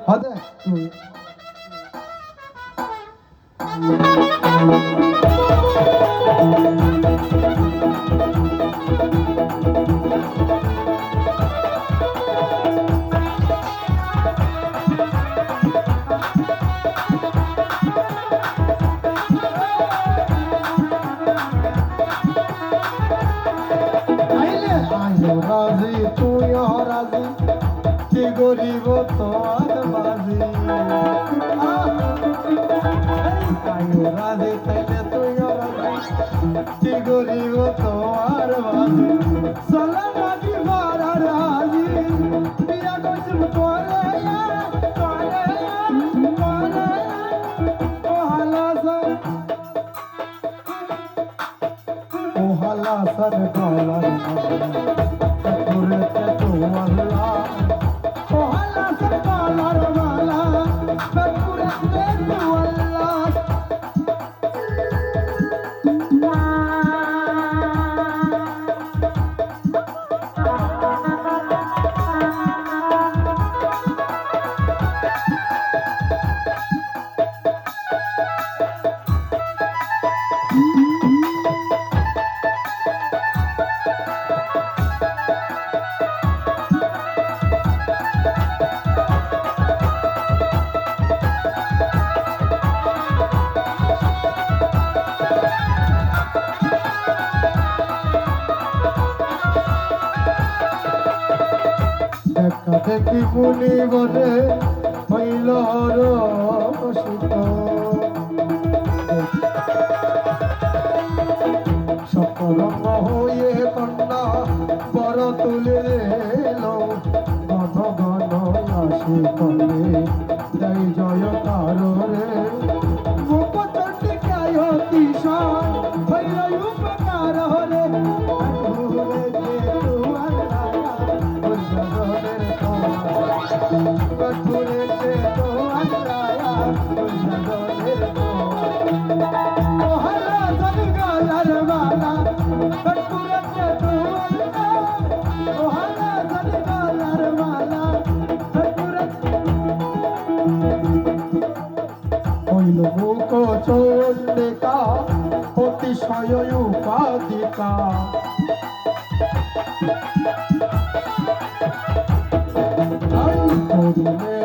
হদে রাজি তুই রাজি কি গরিব তোমার বাজি রাজি তাইলে তুই রাজি কি গরিব তোমার বাজি চলে রাজি বারা রাজি বিয়া করছিস তোরে ওহালা সর গলার ঘুরেছে তোমাল্লা ওহালা সর গলার মালা ঘুরেছে তোমাল্লা দেখা দেখি মুনি বনে হইল রসিক সকরঙ্গ হয়ে কন্যা বড় তুলে এলো ঘন ঘন আসি করে জয় জয় কাররে মুখচন্ডিকায় কিশোর হইল উপকার রে ঘুরেছে তো আল্লাহ ঘুরেছে তো ওহালা সর গলার মালা ঘুরেছে তো আল্লাহ ওহালা সর গলার মালা ঘুরেছে হইল মুখ চন্ডিকা অতিশয় উপাদিকা করুণে